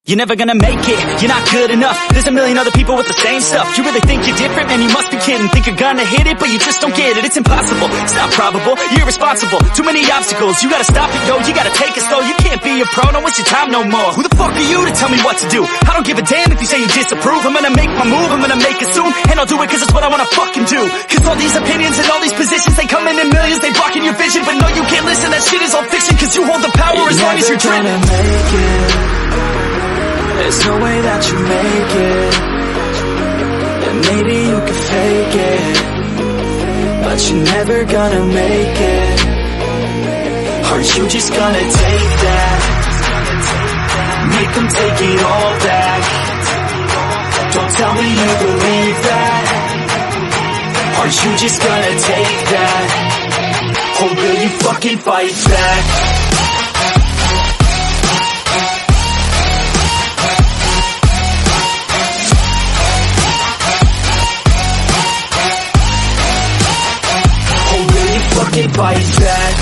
You're never gonna make it, you're not good enough. There's a million other people with the same stuff. You really think you're different? Man, you must be kidding. Think you're gonna hit it, but you just don't get it. It's impossible, it's not probable, you're irresponsible. Too many obstacles, you gotta stop it, yo. You gotta take it slow, you can't be a pro. Don't waste your time no more. Who the fuck are you to tell me what to do? I don't give a damn if you say you disapprove. I'm gonna make my move, I'm gonna make it soon. And I'll do it cause it's what I wanna fucking do. Cause all these opinions and all these positions, they come in millions, they blocking your vision. But no, you can't listen, that shit is all fiction. Cause you hold the power as long as you're driven. Make it. There's no way that you make it. And maybe you can fake it, but you're never gonna make it. Aren't you just gonna take that? Make them take it all back. Don't tell me you believe that. Aren't you just gonna take that? Or will you fucking fight back? Fight back.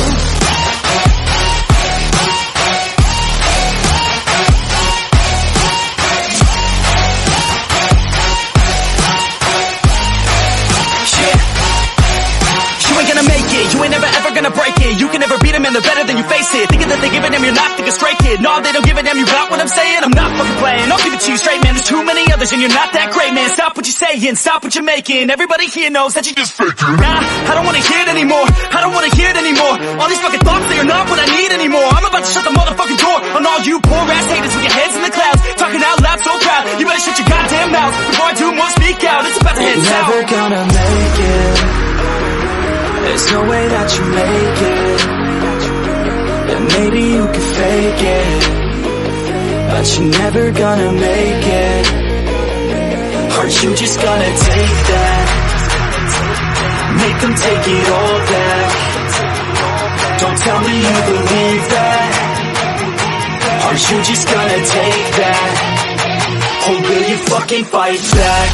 You ain't gonna make it, you ain't never ever gonna break it. You can never beat them and they're better than you face it. Thinking that they give a damn, you're not, think a straight kid. No, they don't give a damn, you got what I'm saying? I'm not fucking playing, I'll give it to you straight, man. There's too many others and you're not that great, man. Stop what you're saying, stop what you're making. Everybody here knows that you just faking. Nah, I don't wanna hear it anymore, I don't wanna hear it anymore. All these fucking thoughts, they are not what I need anymore. I'm about to shut the motherfucking door on all you poor ass haters with your heads in the clouds, talking out loud so proud. You better shut your goddamn mouth before I do more, speak out. It's about to head south. You're never gonna make it. There's no way that you make it. And maybe you can fake it, but you're never gonna make it. Aren't you just gonna take that? Make them take it all back. Don't tell me you believe that. Aren't you just gonna take that? Or will you fucking fight back?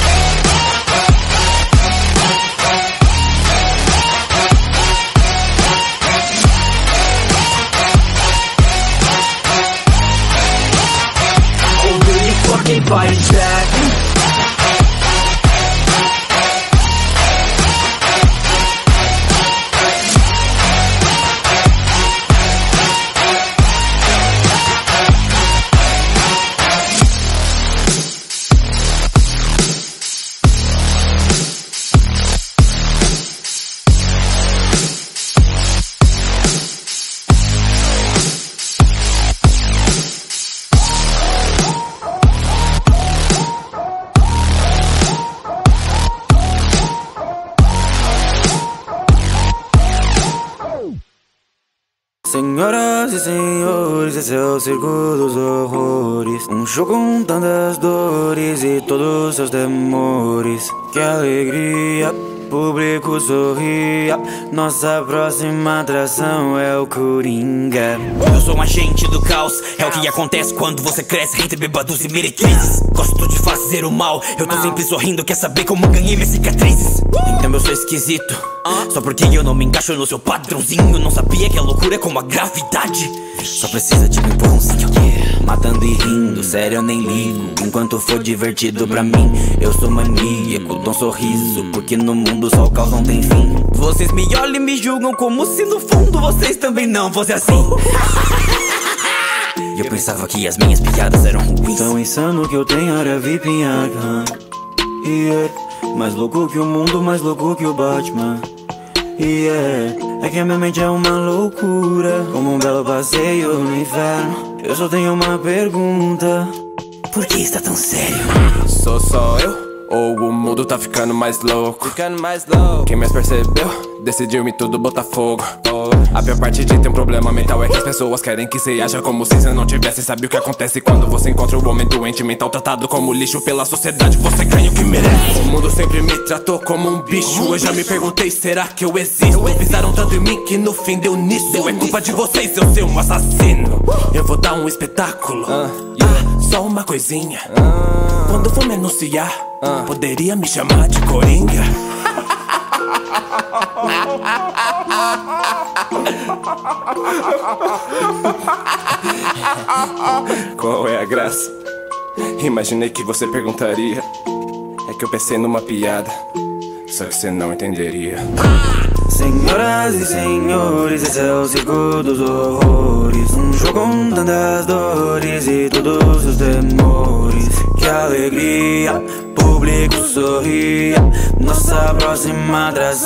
Fight back. Senhoras e senhores, esse é o circo dos horrores. Um show com tantas dores e todos seus temores. Que alegria, público sorria. Nossa próxima atração é o Coringa. Eu sou um agente do caos, é o que acontece quando você cresce entre bêbados e meretrizes. Gosto de fazer o mal, eu tô sempre sorrindo. Quer saber como ganhei minhas cicatrizes? Então eu sou esquisito, só porque eu não me encaixo no seu padrãozinho. Não sabia que a loucura é como a gravidade. Só precisa de um empurrãozinho, matando e rindo, sério eu nem ligo. Enquanto for divertido pra mim, eu sou maníaco, dou um sorriso, porque no mundo só o caos não tem fim. Vocês me olham e me julgam como se no fundo vocês também não fossem assim. Eu pensava que as minhas piadas eram ruins. Tão insano que eu tenho área VIP em Arkham. Yeah. Mais louco que o mundo, mais louco que o Batman. Yeah. É que a minha mente é uma loucura, como um belo passeio no inferno. Eu só tenho uma pergunta: por que está tão sério? Sou só eu? Ou o mundo tá ficando mais louco? Quem mais percebeu? Decidiu me tudo botar fogo. A pior parte de ter um problema mental é que as pessoas querem que você haja como se você não tivesse. Sabe o que acontece quando você encontra o homem doente mental, tratado como lixo pela sociedade? Você ganha o que merece. O mundo sempre me tratou como um bicho. Eu já me perguntei, será que eu existo? Pisaram tanto em mim que no fim deu nisso. É culpa de vocês eu ser um assassino. Eu vou dar um espetáculo, só uma coisinha. Quando for me anunciar, poderia me chamar de Coringa. Qual é a graça? Imaginei que você perguntaria. É que eu pensei numa piada, só que você não entenderia. Senhoras e senhores, esse é o circo dos horrores. Um show com tantas dores e todos os temores. Que alegria, público sorria. Nossa próxima atração